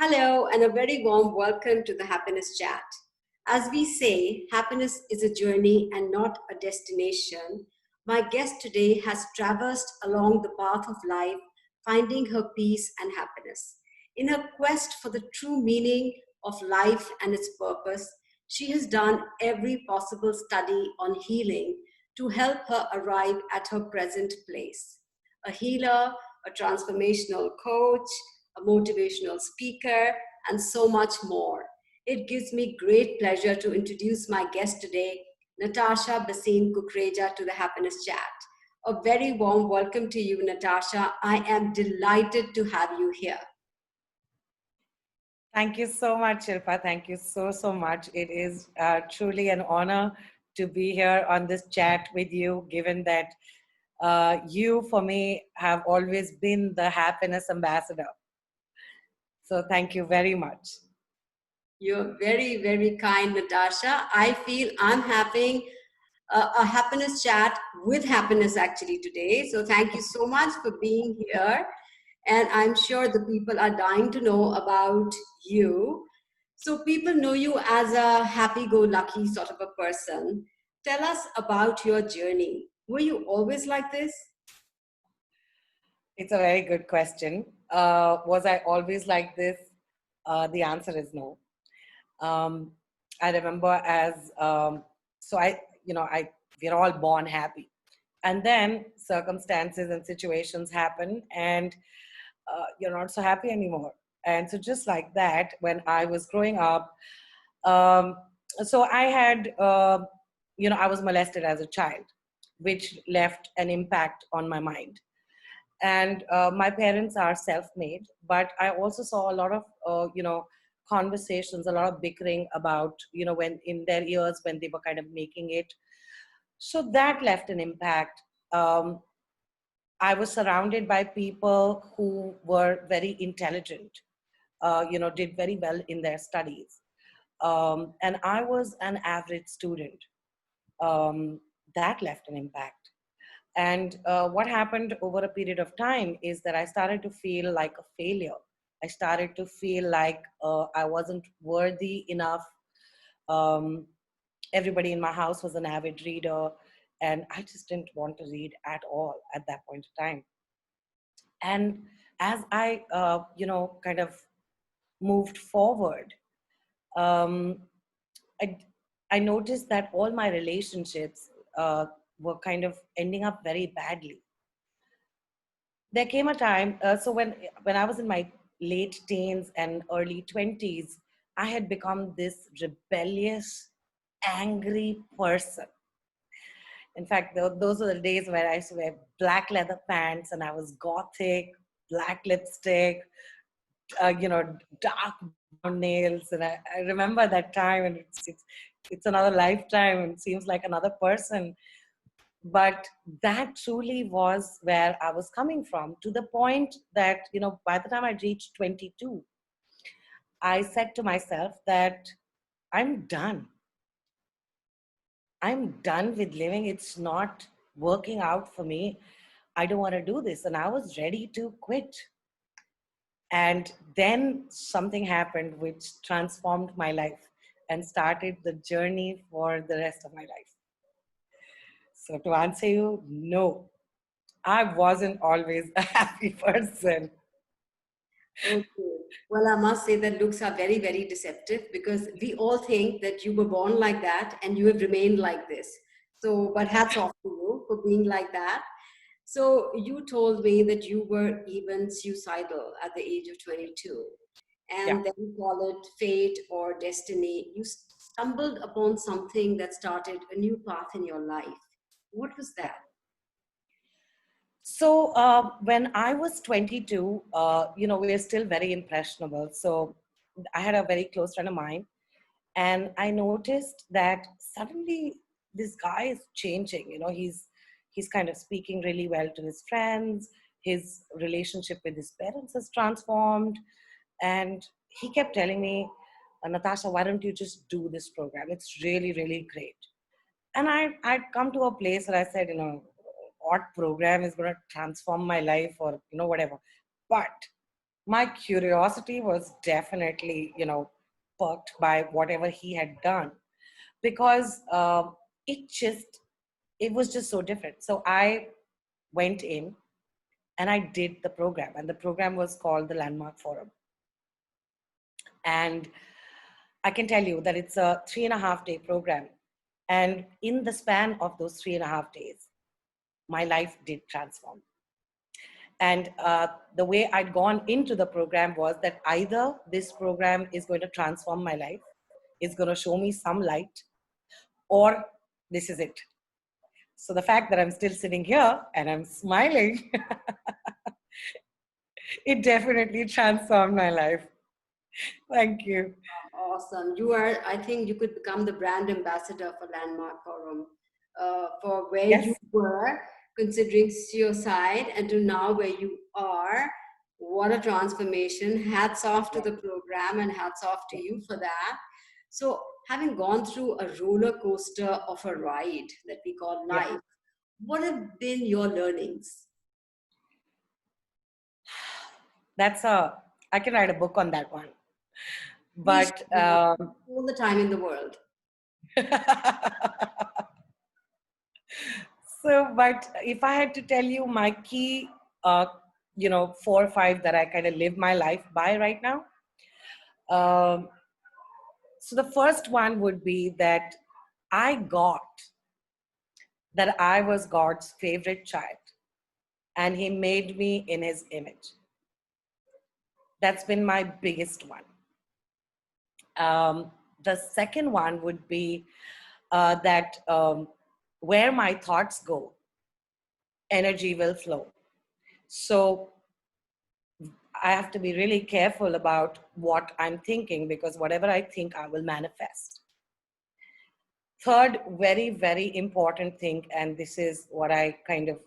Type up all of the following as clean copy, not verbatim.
Hello, and a very warm welcome to the Happiness Chat. As we say, happiness is a journey and not a destination. My guest today has traversed along the path of life, finding her peace and happiness. In her quest for the true meaning of life and its purpose, she has done every possible study on healing to help her arrive at her present place. A healer, a transformational coach, a motivational speaker, and so much more. It gives me great pleasure to introduce my guest today, Natasha Bhasin Kukreja, to the Happiness Chat. A very warm welcome to you, Natasha. I am delighted to have you here. Thank you so much, Shilpa. Thank you so much. It is truly an honor to be here on this chat with you, given that you, for me, have always been the happiness ambassador. So thank you very much. You're very kind, Natasha. I feel I'm having a happiness chat with happiness actually today. So thank you so much for being here. And I'm sure the people are dying to know about you. So people know you as a happy-go-lucky sort of a person. Tell us about your journey. Were you always like this? It's a very good question. Was I always like this? The answer is no. Um, I remember as so I you know I we're all born happy, and then circumstances and situations happen, and you're not so happy anymore. And so just like that, when I was growing up, um, so I had I was molested as a child, which left an impact on my mind. And my parents are self-made, but I also saw a lot of conversations, a lot of bickering about when in their years when they were kind of making it. So that left an impact. um, I was surrounded by people who were very intelligent, did very well in their studies, and I was an average student. That left an impact. And what happened over a period of time is that I started to feel like a failure. I started to feel like I wasn't worthy enough. Um, Everybody in my house was an avid reader, and I just didn't want to read at all at that point in time. And as I, kind of moved forward, um, I, I noticed that all my relationships were kind of ending up very badly. There came a time, so when I was in my late teens and early 20s, I had become this rebellious, angry person. In fact, those were the days where I used to wear black leather pants and I was gothic, black lipstick, dark brown nails. And I remember that time, and it's another lifetime, and it seems like another person. But that truly was where I was coming from, to the point that, by the time I reached 22, I said to myself that I'm done. I'm done with living. It's not working out for me. I don't want to do this. And I was ready to quit. And then something happened which transformed my life and started the journey for the rest of my life. So to answer you, no, I wasn't always a happy person. Okay. Well, I must say that looks are very deceptive because we all think that you were born like that and you have remained like this. So, but hats off to you for being like that. So, you told me that you were even suicidal at the age of 22, Yeah. and then you call it fate or destiny. You stumbled upon something that started a new path in your life. What was Yeah. that? So when I was 22, we are still very impressionable. So I had a very close friend of mine, and I noticed that suddenly this guy is changing. He's kind of speaking really well to his friends. His relationship with his parents has transformed, and he kept telling me, Natasha, why don't you just do this program? It's really great. And I'd come to a place where I said, what program is going to transform my life, or whatever. But my curiosity was definitely, perked by whatever he had done, because it just, it was just so different. So I went in and I did the program, and the program was called the Landmark Forum. And I can tell you that it's a 3.5 day program. And in the span of those 3.5 days, my life did transform. And the way I'd gone into the program was that either this program is going to transform my life, is going to show me some light, or this is it. So the fact that I'm still sitting here and I'm smiling, it definitely transformed my life. Thank you. Awesome. You are, I think you could become the brand ambassador for Landmark Forum, for where you Yes. were considering suicide and to now where you are. What a transformation. Hats off to Yeah. the program and hats off to Yeah. you for that. So, having gone through a roller coaster of a ride that we call Yeah. life, what have been your learnings? That's I can write a book on that one. We But should have all the time in the world. so, but if I had to tell you my key, uh, 4 or 5 that I kind of live my life by right now. Um, so the first one would be that I got that I was God's favorite child, and He made me in His image. That's been my biggest one. The second one would be that where my thoughts go, energy will flow. So I have to be really careful about what I'm thinking, because whatever I think, I will manifest. Third, very, very important thing, and this is what I kind of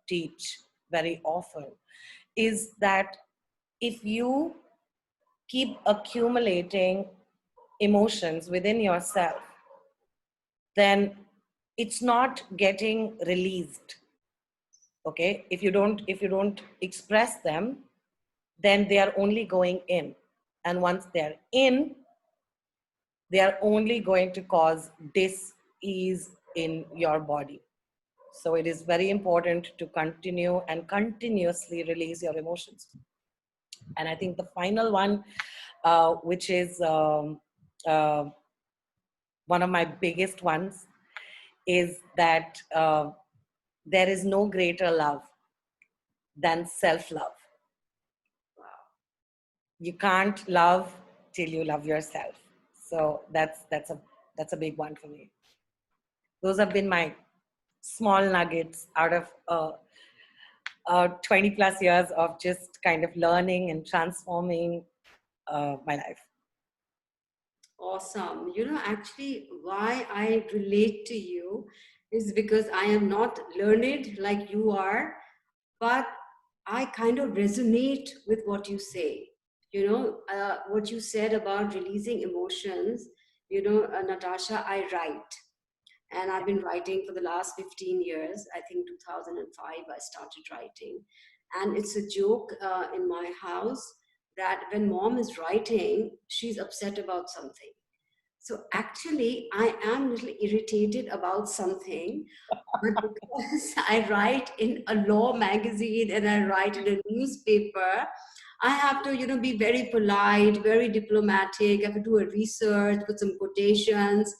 teach very often, is that if you keep accumulating emotions within yourself, then it's not getting released. Okay, if you don't express them, then they are only going in, and once they're in, they are only going to cause dis-ease in your body. So it is very important to continue and continuously release your emotions. And I think the final one, which is uh, one of my biggest ones, is that there is no greater love than self-love. You can't love till you love yourself. So that's a big one for me. Those have been my small nuggets out of 20 plus years of just kind of learning and transforming my life. Awesome. Actually, why I relate to you is because I am not learned like you are, but I kind of resonate with what you say. What you said about releasing emotions. Natasha, I write, and I've been writing for the last 15 years. I think 2005 I started writing, and it's a joke in my house that when mom is writing, she's upset about something. So actually, I am a little irritated about something, but because I write in a law magazine and I write in a newspaper, I have to, be very polite, very diplomatic. I have to do a research, put some quotations,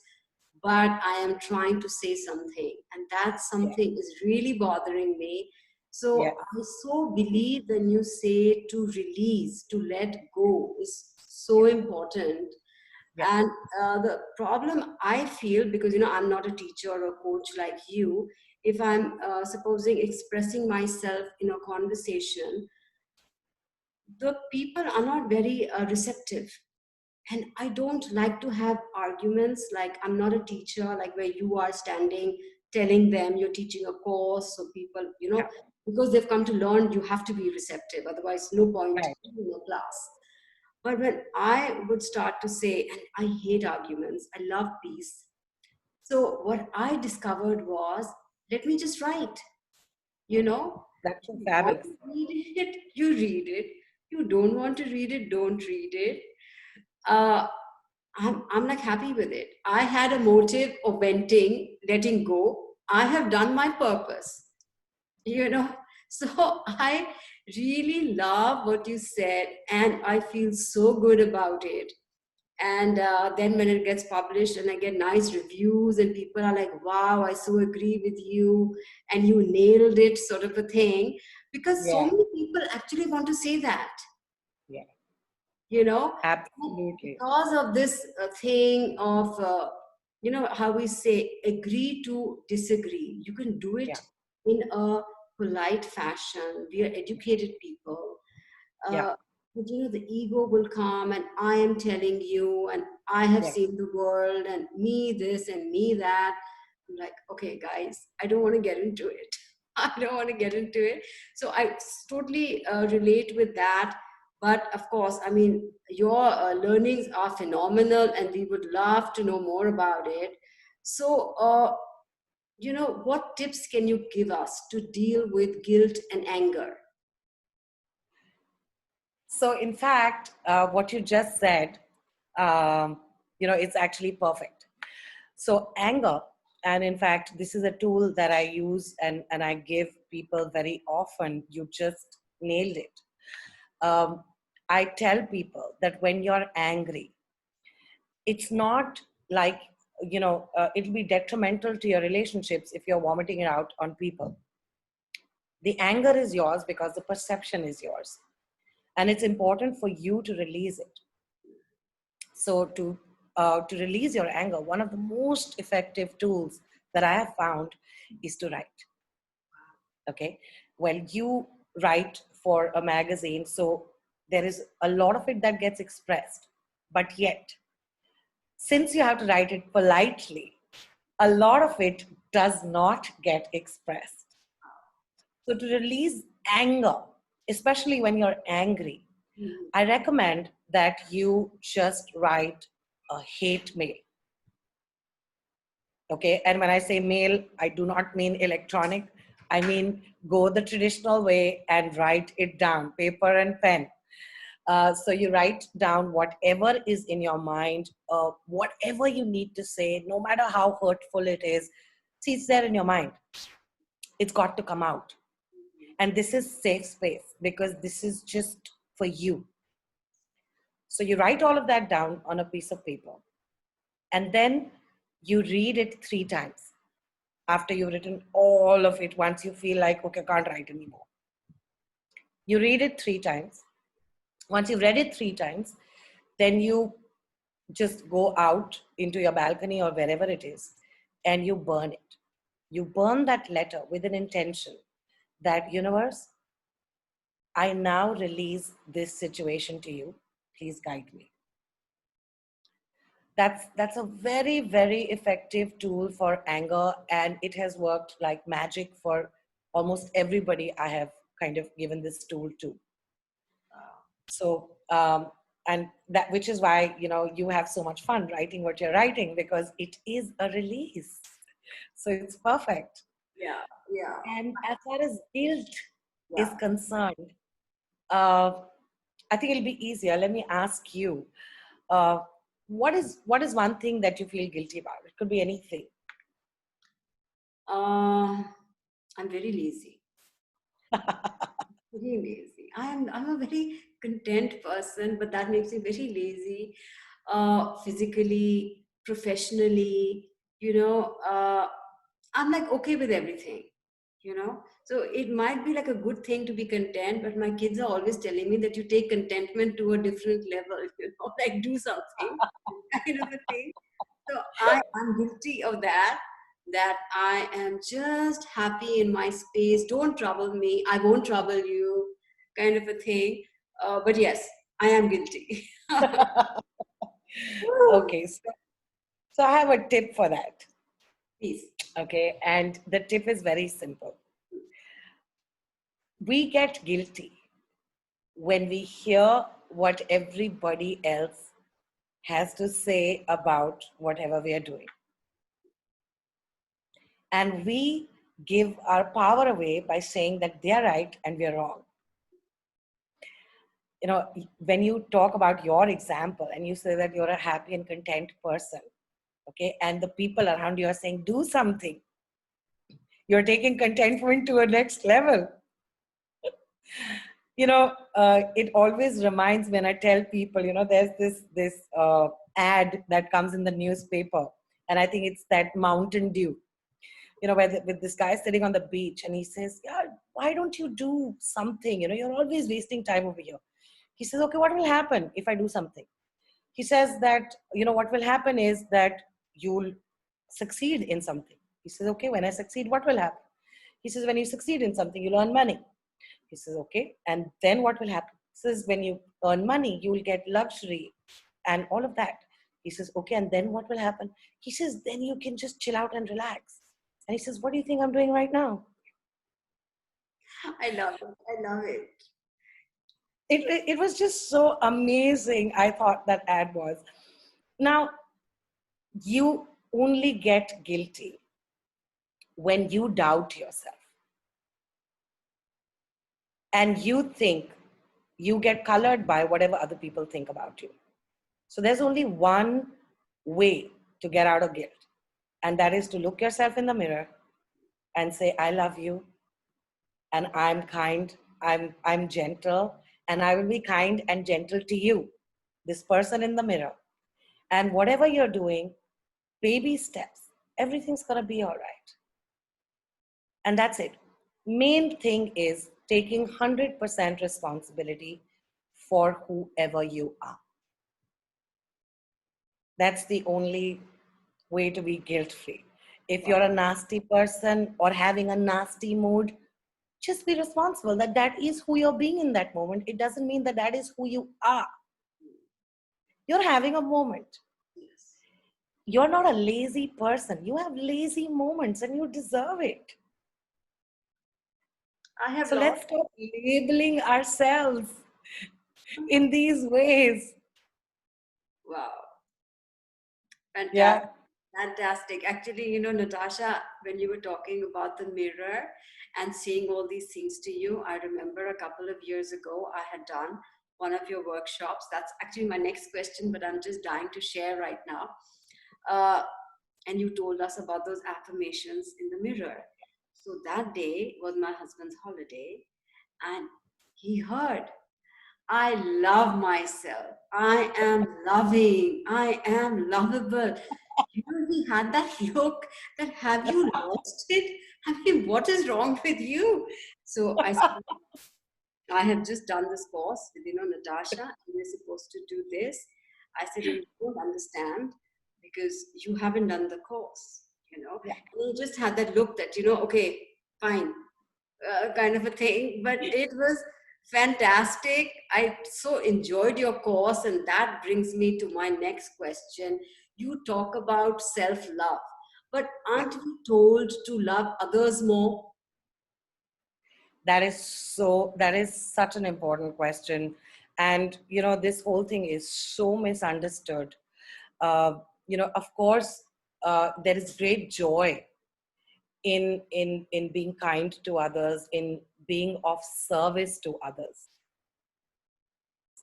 but I am trying to say something, and that Yeah, something is really bothering me. yeah, So I so believe when you say to release, to let go is so important. yeah, And the problem I feel, because I'm not a teacher or a coach like you, if I'm supposing expressing myself in a conversation, the people are not very receptive. And I don't like to have arguments. Like, I'm not a teacher like where you are standing telling them you're teaching a course, so people, yeah. because they've come to learn, you have to be receptive, otherwise no point Right. in a class. But when I would start to say, and I hate arguments, I love peace. So what I discovered was, let you know, That's so if you want fabulous. to read it, you read it. You don't want to read it, don't read it. Uh, I'm like happy with it. I had a motive of venting, letting go. I have done my purpose, you know. So I really love what you said, and I feel so good about it. And then when it gets published and I get nice reviews and people are like, wow, I so agree with you and you nailed it, sort of a thing, because so Yeah, many people actually want to say that, yeah, you know. absolutely. Because of this thing of how we say agree to disagree, you can do it Yeah, in a polite fashion. We are educated people, yeah, uh, but the ego will come and I am telling you and I have yeah, seen the world and me this and me that. I'm like, okay guys, I don't want to get into it. I don't want to get into it. So I totally relate with that. But of course, I mean, your learnings are phenomenal and we would love to know more about it. So what tips can you give us to deal with guilt and anger? So, in fact, what you just said, it's actually perfect. So, anger, and in fact, this is a tool that I use and I give people very often. You just nailed it. Um, I tell people that when you're angry, it's not like, it'll be detrimental to your relationships if you're vomiting it out on people. The anger is yours because the perception is yours. And it's important for you to release it. So to release your anger, one of the most effective tools that I have found is to write. Okay, well, you write for a magazine, so there is a lot of it that gets expressed, but yet, since you have to write it politely, a lot of it does not get expressed. So to release anger, especially when you're angry, Mhm. I recommend that you just write a hate mail. Okay. And when I say mail, I do not mean electronic. I mean, go the traditional way and write it down, paper and pen. So you write down whatever is in your mind, whatever you need to say, no matter how hurtful it is. See, it's there in your mind. It's got to come out. And this is safe space because this is just for you. So you write all of that down on a piece of paper and then you read it 3 times after you've written all of it. Once you feel like, okay, I can't write anymore, you read it 3 times. Once you've read it 3 times, then you just go out into your balcony or wherever it is and you burn it. You burn that letter with an intention that, universe, I now release this situation to you. Please guide me. That's a very, very effective tool for anger, and it has worked like magic for almost everybody I have kind of given this tool to. So and that, which is why you have so much fun writing what you're writing, because it is a release. So it's perfect. Yeah, yeah, And as far as guilt is yeah. concerned, uh, I think it'll be easier. Let me ask you, uh, what is one thing that you feel guilty about? It could be anything. Uh, I'm very lazy. Very lazy. I'm a very content person, but that makes me very lazy. Physically, professionally, I'm like okay with everything. So it might be like a good thing to be content, but my kids are always telling me that you take contentment to a different level. Like do something, kind of a thing. So I am guilty of that. That I am just happy in my space. Don't trouble me. I won't trouble you, kind of a thing. But yes, I am guilty. Okay, so I have a tip for that. Please. Okay, and the tip is very simple. We get guilty when we hear what everybody else has to say about whatever we are doing. And we give our power away by saying that they are right and we are wrong. you know, when you talk about your example and you say that you're a happy and content person, okay, and the people around you are saying, do something, you're taking contentment to a next level. It always reminds when I tell people, there's this ad that comes in the newspaper, and I think it's that Mountain Dew, with this guy sitting on the beach, and he says, yeah, why don't you do something? You're always wasting time over here. He says, okay, what will happen if I do something? He says that, what will happen is that you'll succeed in something. He says, okay, when I succeed, what will happen? He says, when you succeed in something, you'll earn money. He says, okay, and then what will happen? He says, when you earn money, you will get luxury and all of that. He says, okay, and then what will happen? He says, then you can just chill out and relax. And he says, what do you think I'm doing right now? I love it. I love it. It was just so amazing. I thought that ad was. Now, you only get guilty when you doubt yourself and you think you get colored by whatever other people think about you. So there's only one way to get out of guilt, and that is to look yourself in the mirror and say, I love you, and I'm kind, I'm gentle, and I will be kind and gentle to you, this person in the mirror. And whatever you're doing, baby steps, everything's gonna be all right. And that's it. Main thing is taking 100% responsibility for whoever you are. That's the only way to be guilt free. If you're a nasty person or having a nasty mood, just be responsible that that is who you're being in that moment. It doesn't mean that that is who you are. You're having a moment. Yes. You're not a lazy person. You have lazy moments and you deserve it. I have So lost. let's stop labeling ourselves in these ways. Wow. Fantastic. Yeah. Fantastic. Actually, Natasha, when you were talking about the mirror and saying all these things to you, I remember a couple of years ago, I had done one of your workshops. That's actually my next question, but I'm just dying to share right now. Uh, and you told us about those affirmations in the mirror. So that day was my husband's holiday, and he heard, I love myself. I am loving. I am lovable. He had that look that, have you lost it? I mean, what is wrong with you? So I have just done this course with, Natasha, and we're supposed to do this. I said, you don't understand because you haven't done the course, Yeah. And he just had that look that, okay, fine, kind of a thing. But it was fantastic. I so enjoyed your course, and that brings me to my next question. You talk about self love, but Yeah. aren't we told to love others more? That is such an important question. And, this whole thing is so misunderstood. Uh, of course, there is great joy in being kind to others, in being of service to others.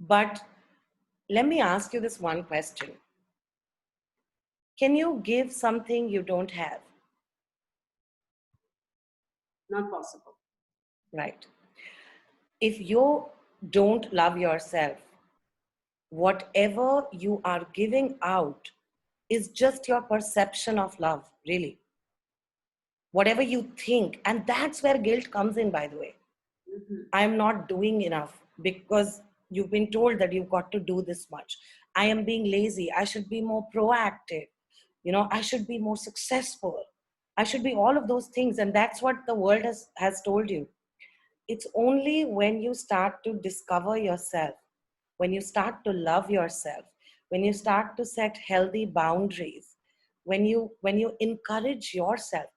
But let me ask you this one question. Can you give something you don't have? Not possible. Right. If you don't love yourself, whatever you are giving out is just your perception of love, really. Whatever you think. And that's where guilt comes in, by the way. Mhm. I'm not doing enough because you've been told that you've got to do this much. I am being lazy. I should be more proactive. I should be more successful. I should be all of those things. And that's what the world has told you. It's only when you start to discover yourself, when you start to love yourself, when you start to set healthy boundaries, when you encourage yourself,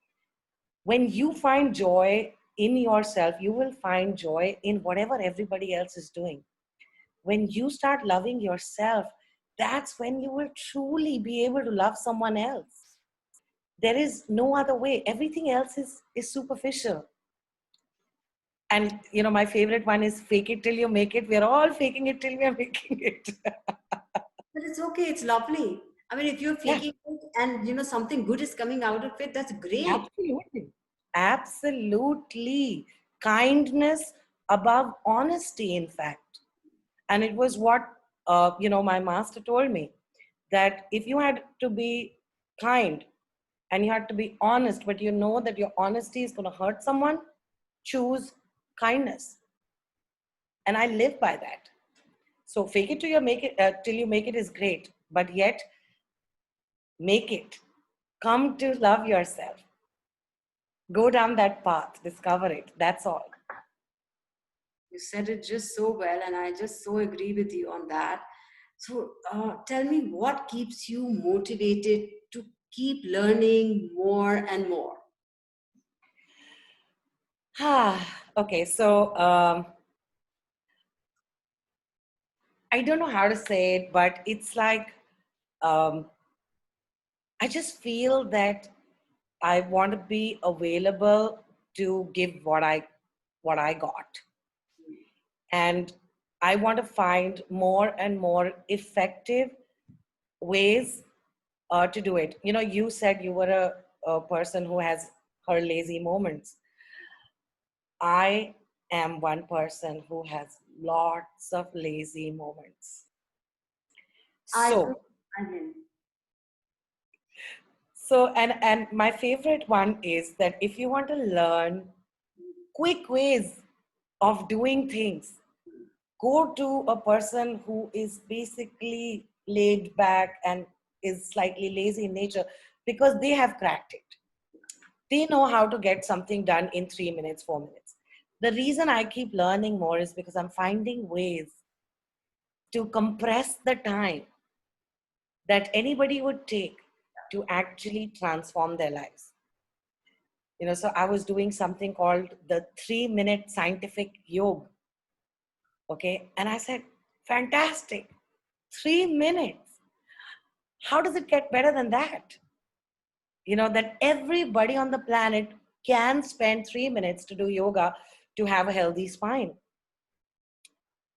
when you find joy in yourself, you will find joy in whatever everybody else is doing. When you start loving yourself, that's when you will truly be able to love someone else. There is no other way. Everything else is superficial. And my favorite one is fake it till you make it. We're all faking it till we're making it. But it's okay. It's lovely. I mean, if you're Yeah, faking it and something good is coming out of it, that's great. absolutely. Absolutely. Kindness above honesty, in fact. And it was what, my master told me, that if you had to be kind and you had to be honest, but you know that your honesty is going to hurt someone, choose kindness. And I live by that. So fake it till you make it is great, but yet make it. Come to love yourself. Go down that path, discover it. That's all. You said it just so well, and I just so agree with you on that. So, tell me what keeps you motivated to keep learning more and more? Okay, so I don't know how to say it, but it's like um, I just feel that I want to be available to give what I got, and I want to find more and more effective ways to do it. You said you were a person who has her lazy moments. I am one person who has lots of lazy moments. I do. So, I mean, and my favorite one is that if you want to learn quick ways of doing things, go to a person who is basically laid back and is slightly lazy in nature, because they have cracked it. They know how to get something done in 3 minutes, 4 minutes. The reason I keep learning more is because I'm finding ways to compress the time that anybody would take to actually transform their lives. So I was doing something called the 3-minute scientific yoga. Okay. And I said, fantastic. 3 minutes. How does it get better than that? That everybody on the planet can spend 3 minutes to do yoga to have a healthy spine.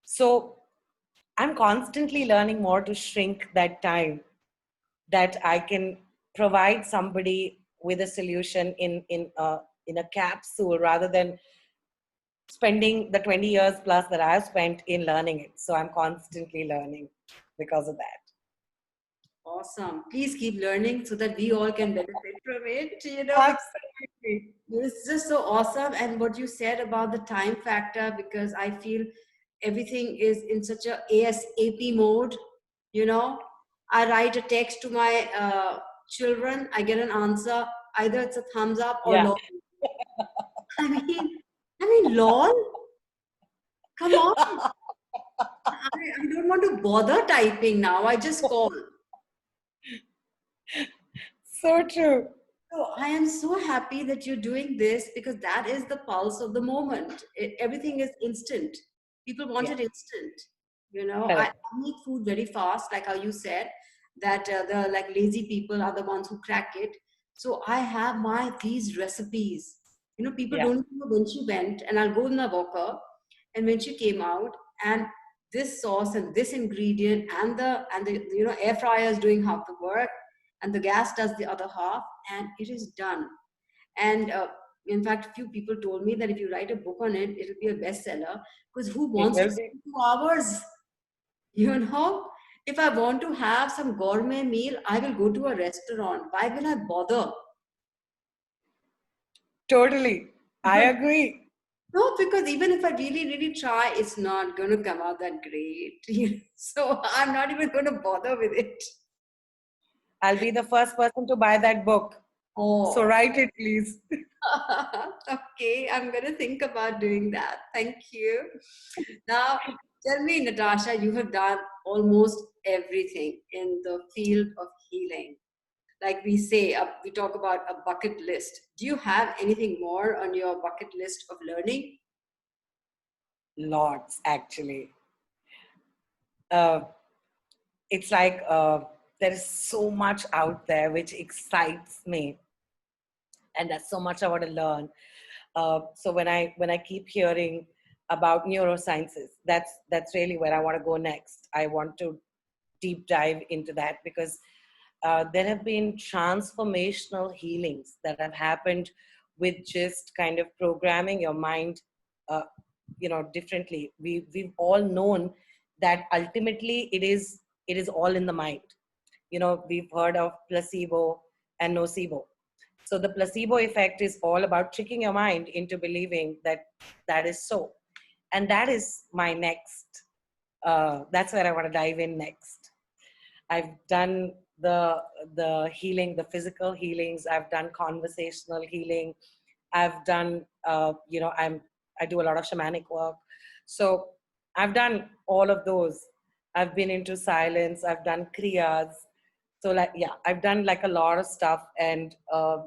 So I'm constantly learning more to shrink that time, that I can provide somebody with a solution in a capsule, rather than spending the 20 years plus that I've spent in learning it. So I'm constantly learning because of that. awesome. Please keep learning so that we all can benefit from it, because Absolutely. it's just so awesome. And what you said about the time factor, because I feel everything is in such a ASAP mode. You know, I write a text to my children, I get an answer. Either it's a thumbs up or Yeah, lol. I mean, lol. Come on. I don't want to bother typing now. I just call. so true. So I am so happy that you're doing this, because that is the pulse of the moment. Everything is instant. People want Yeah, it instant. I correct. eat food very fast, like how you said that the like lazy people are the ones who crack it. So I have my these recipes. People Yeah, don't even know when she went, and I'll go in the walker, and when she came out, and this sauce and this ingredient and the air fryer is doing half the work, and the gas does the other half, and it is done. And in fact, a few people told me that if you write a book on it, it'll be a bestseller, because who it wants to will be. spend 2 hours? If I want to have some gourmet meal, I will go to a restaurant. Why will I bother? Totally. I agree. No, because even if I really, really try, it's not going to come out that great. So I'm not even going to bother with it. I'll be the first person to buy that book. So Oh, write it, please. okay. I'm going to think about doing that. Thank you. Now, tell me, Natasha, you have done almost everything in the field of healing. Like we say, we talk about a bucket list. Do you have anything more on your bucket list of learning? Lots, actually. Uh, it's like there is so much out there which excites me, and there's so much I want to learn. So when I keep hearing about neurosciences, that's really where I want to go next. I want to deep dive into that because there have been transformational healings that have happened with just kind of programming your mind, uh, differently. We've all known that ultimately it is all in the mind. We've heard of placebo and nocebo. So the placebo effect is all about tricking your mind into believing that that is so. And that is my next, that's where I want to dive in next. I've done the healing, the physical healings. I've done conversational healing. I've done, I do a lot of shamanic work. So I've done all of those. I've been into silence. I've done kriyas. So like, yeah, I've done like a lot of stuff. And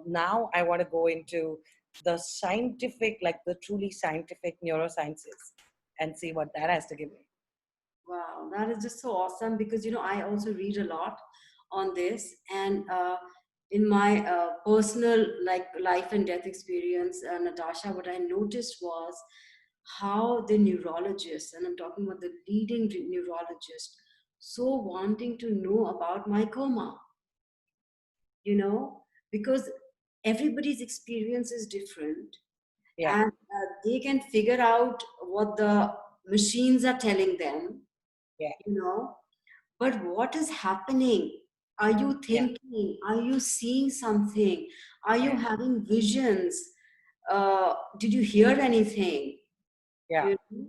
now I want to go into the scientific, like the truly scientific neurosciences and see what that has to give me. Wow, that is just so awesome because I also read a lot on this, and in my personal like life and death experience, Natasha, what I noticed was how the neurologists, and I'm talking about the leading neurologist, so wanting to know about my coma, you know, because everybody's experience is different, Yeah, and they can figure out what the machines are telling them, yeah, you know but what is happening? Are you yeah, thinking? Are you seeing something? Are you yeah, having visions? Did you hear anything? yeah, You know?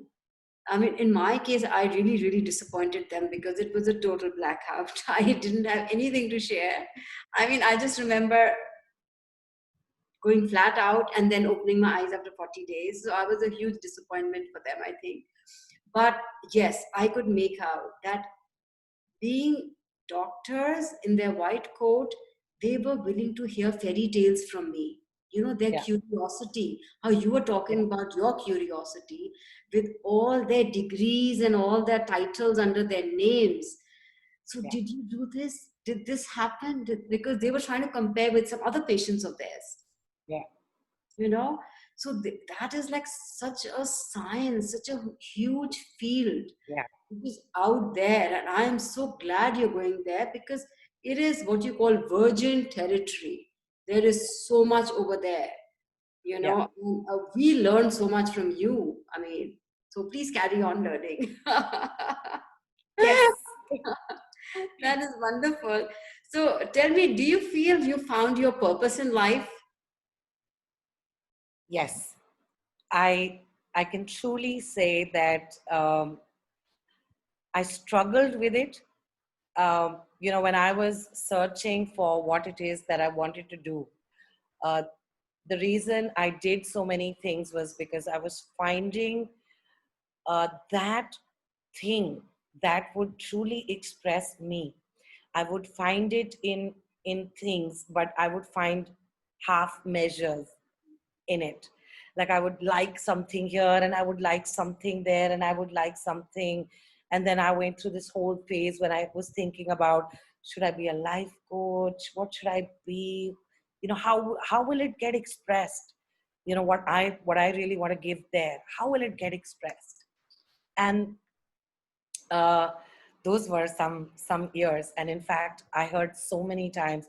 I mean, in my case, I really, really disappointed them because it was a total blackout. I didn't have anything to share. I mean, I just remember going flat out and then opening my eyes after 40 days. So I was a huge disappointment for them, I think. But yes, I could make out that being doctors in their white coat, they were willing to hear fairy tales from me. Their yeah, curiosity, how you were yeah, talking about your curiosity with all their degrees and all their titles under their names. So, yeah, did you do this? Did this happen? Because they were trying to compare with some other patients of theirs, yeah, you know? So, that is like such a science, such a huge field. yeah, It is out there, and I am so glad you're going there because it is what you call virgin territory. There is so much over there, yeah. and, we learn so much from you. I mean, so please carry on learning. Yes, That is wonderful. So tell me, do you feel you found your purpose in life? yes. I can truly say that I struggled with it. When I was searching for what it is that I wanted to do, uh, the reason I did so many things was because I was finding that thing that would truly express me. I would find it in things, but I would find half measures in it. Like I would like something here and I would like something there and I would like something. And then I went through this whole phase when I was thinking about, should I be a life coach? What should I be? How will it get expressed? What I really want to give there. How will it get expressed? And uh, those were some years. And in fact, I heard so many times,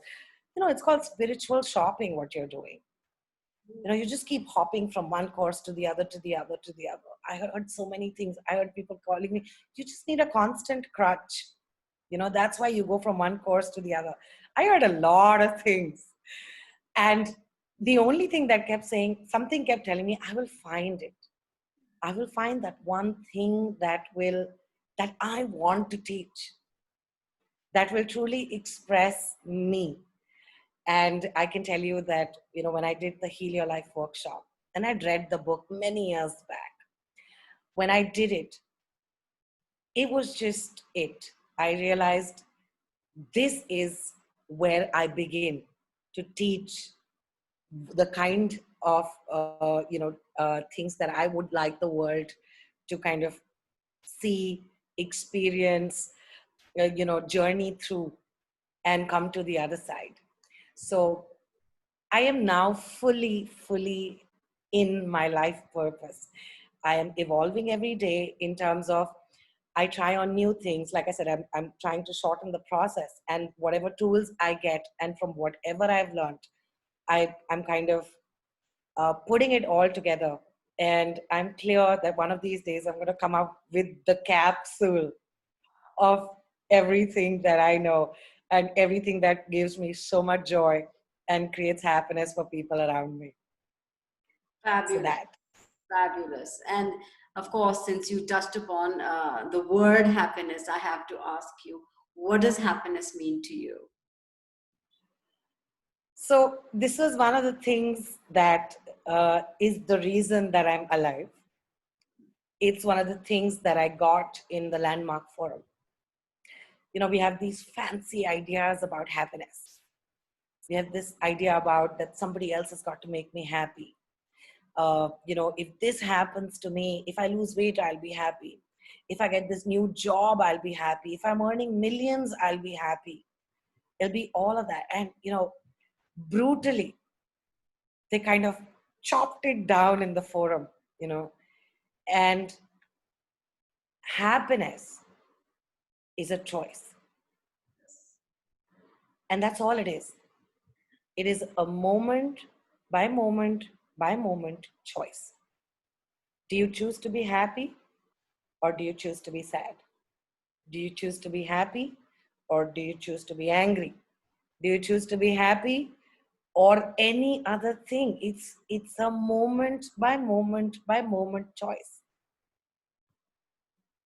it's called spiritual shopping, what you're doing. You just keep hopping from one course to the other, to the other, to the other. I heard so many things. I heard people calling me, you just need a constant crutch. That's why you go from one course to the other. I heard a lot of things. And the only thing that kept saying, something kept telling me, I will find it. I will find that one thing that I want to teach, that will truly express me. And I can tell you that, when I did the Heal Your Life workshop, and I'd read the book many years back, when I did it, it was just it. I realized this is where I begin to teach the kind of, things that I would like the world to kind of see, experience, journey through and come to the other side. So I am now fully in my life purpose. I am evolving every day in terms of I try on new things. Like I said, I'm trying to shorten the process, and whatever tools I get, and from whatever I've learned, I'm kind of putting it all together. And I'm clear that one of these days I'm going to come up with the capsule of everything that I know and everything that gives me so much joy and creates happiness for people around me. So Fabulous. that. Fabulous. And of course, since you touched upon the word happiness, I have to ask you, what does happiness mean to you? So this was one of the things that is the reason that I'm alive. It's one of the things that I got in the Landmark Forum. We have these fancy ideas about happiness. We have this idea about that somebody else has got to make me happy. If this happens to me, if I lose weight, I'll be happy. If I get this new job, I'll be happy. If I'm earning millions, I'll be happy. It'll be all of that. And, brutally, they kind of chopped it down in the forum, you know, and happiness is a choice. And that's all it is. It is a moment by moment by moment choice. Do you choose to be happy or do you choose to be sad? Do you choose to be happy or do you choose to be angry? Do you choose to be happy or any other thing? It's a moment by moment choice.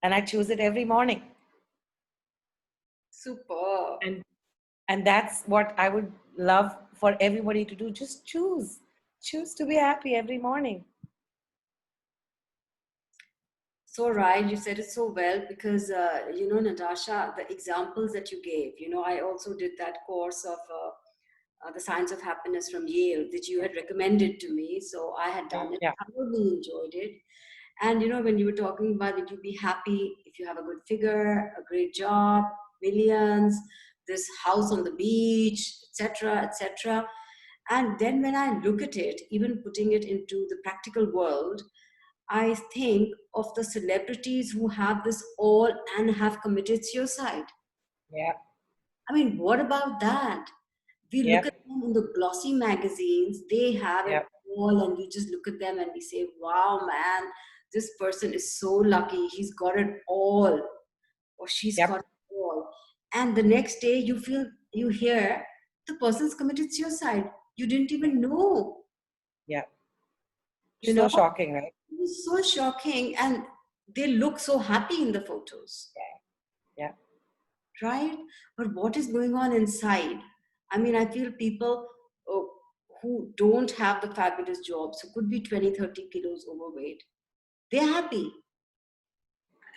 And I choose it every morning. Super. And that's what I would love for everybody to do. Just choose to be happy every morning. So right, you said it so well because Natasha, the examples that you gave. I also did that course of the Science of Happiness from Yale that you had recommended to me. So I had done it. Yeah, I really enjoyed it. And when you were talking about that, you'd be happy if you have a good figure, a great job, millions, this house on the beach, etc., etc. And then when I look at it, even putting it into the practical world, I think of the celebrities who have this all and have committed suicide. yeah, I mean, what about that? We look yep, at them in the glossy magazines, they have it yep, all, and we just look at them and we say, wow, man, this person is so lucky. He's got it all, or she's got yep, it all. And the next day, you hear the person's committed suicide. You didn't even know, yep. you know? So shocking, right? It's so shocking. And they look so happy in the photos, Yeah, right? But what is going on inside? I mean, I feel people oh, who don't have the fabulous jobs, who could be 20, 30 kilos overweight, they're happy,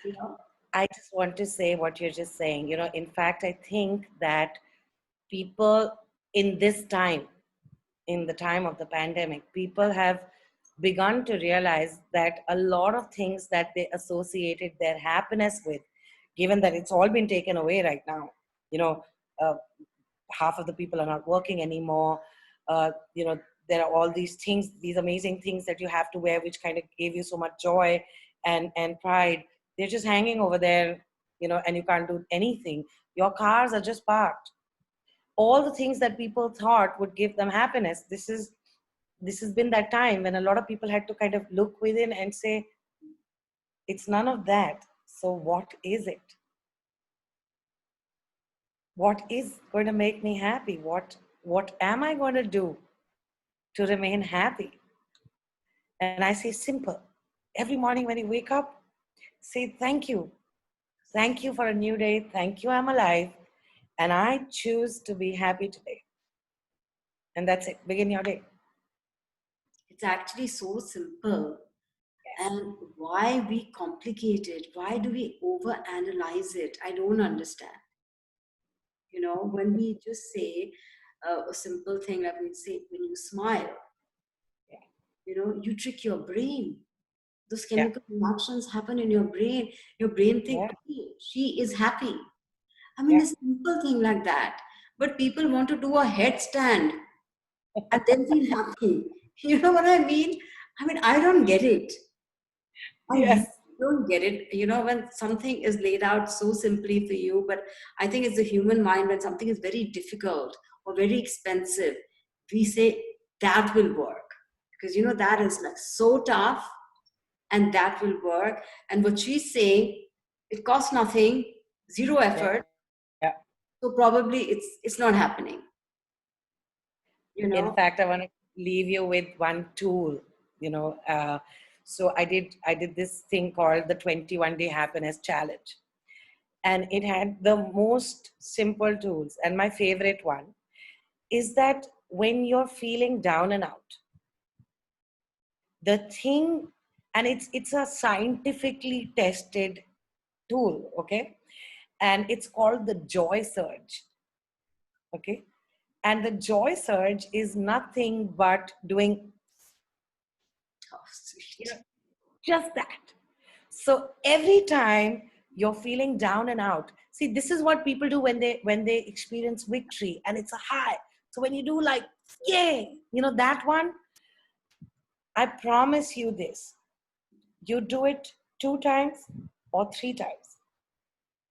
you know? I just want to say what you're just saying. In fact, I think that people in this time, in the time of the pandemic, people have begun to realize that a lot of things that they associated their happiness with, given that it's all been taken away right now, you know, uh, half of the people are not working anymore. Uh, you know, there are all these things, these amazing things that you have to wear, which kind of gave you so much joy and pride. They're just hanging over there, and you can't do anything. Your cars are just parked. All the things that people thought would give them happiness. This has been that time when a lot of people had to kind of look within and say, it's none of that. So what is it? What is going to make me happy? What am I going to do to remain happy? And I say simple. Every morning when you wake up, say thank you. Thank you for a new day. Thank you, I'm alive. And I choose to be happy today. And that's it. Begin your day. It's actually so simple. Yes. And why we complicate it? Why do we overanalyze it? I don't understand. When we just say a simple thing, like we say, when you smile, Yeah. you trick your brain. Those Yeah. chemical reactions happen in your brain. Your brain think, Yeah. okay, she is happy. I mean, Yeah. a simple thing like that. But people want to do a headstand and then feel happy. You know what I mean? I mean, I don't get it. I really Yes. don't get it. You know, when something is laid out so simply for you, but I think it's the human mind when something is very difficult or very expensive, we say that will work. Because, you know, that is like so tough and that will work. And what she's saying, it costs nothing, zero Yeah. effort. So probably it's not happening, you In know? fact, I want to leave you with one tool. You know, so I did this thing called the 21-day happiness challenge, and it had the most simple tools. And my favorite one is that when you're feeling down and out, the thing, and it's a scientifically tested tool, okay, and it's called the joy surge, okay, and the joy surge is nothing but doing, Oh, you know, sweet. just that. So every time you're feeling down and out, see, this is what people do when they experience victory and it's a high. So when you do like, yay, that one, I promise you this, you do it 2 times or 3 times.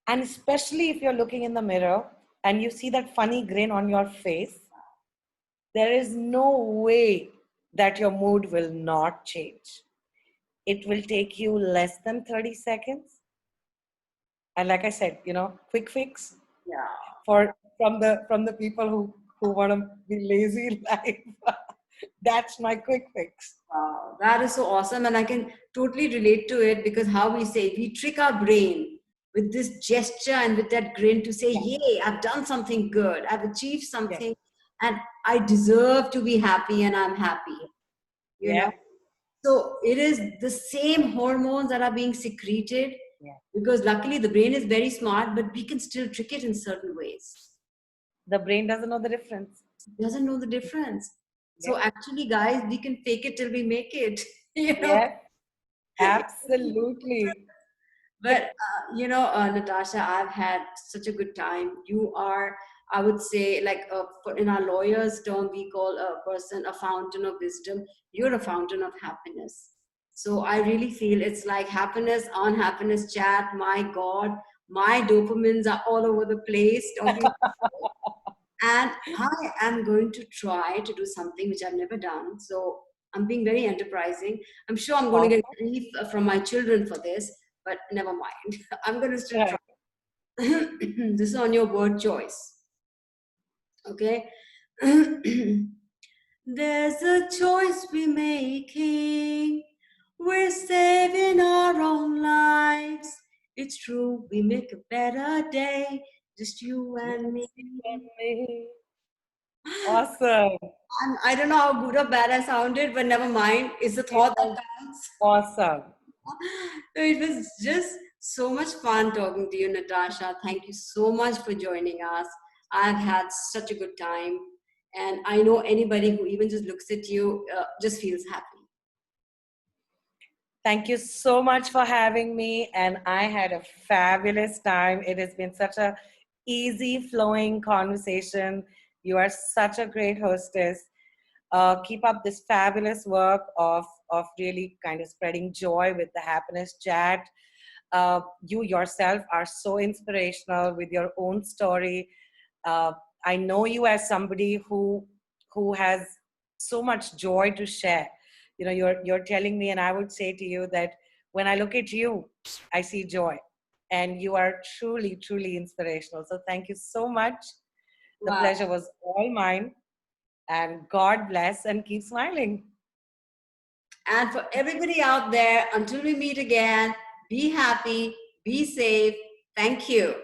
And especially if you're looking in the mirror and you see that funny grin on your face, there is no way that your mood will not change. It will take you less than 30 seconds. And like I said, quick fix Yeah. for from the people who want to be lazy in life. That's my quick fix. Wow, that is so awesome. And I can totally relate to it because how we say we trick our brain with this gesture and with that grin to say, Yeah, yay, I've done something good, I've achieved yeah, something, and I deserve to be happy and I'm happy, you know. yeah, So it is the same hormones that are being secreted yeah. because luckily the brain is very smart, but we can still trick it in certain ways. The brain doesn't know the difference. It doesn't know the difference. So Yeah, actually, guys, we can fake it till we make it, you know. yeah, absolutely. But Natasha, I've had such a good time. You are, I would say, like in our lawyers' term, we call a person a fountain of wisdom. You're a fountain of happiness. So I really feel it's like happiness on happiness chat. My God, my dopamines are all over the place talking. And I am going to try to do something which I've never done. So I'm being very enterprising. I'm sure I'm going to get Awesome. grief from my children for this, but never mind. I'm going to still try. Right. This is on your word choice. Okay. There's a choice we're making. We're saving our own lives. It's true, we make a better day. Just you and me. Just you and me. Awesome. I don't know how good or bad I sounded, but never mind. It's the It thought that was counts. awesome. So it was just so much fun talking to you, Natasha. Thank you so much for joining us. I've had such a good time. And I know anybody who even just looks at you just feels happy. Thank you so much for having me. And I had a fabulous time. It has been such a easy flowing conversation. You are such a great hostess. Keep up this fabulous work of really kind of spreading joy with the happiness chat. You yourself are so inspirational with your own story. Uh, I know you as somebody who has so much joy to share. You're telling me, and I would say to you that when I look at you, I see joy, and you are truly, truly inspirational. So thank you so much. The Wow. pleasure was all mine, and God bless and keep smiling. And for everybody out there, until we meet again, be happy, be safe. Thank you.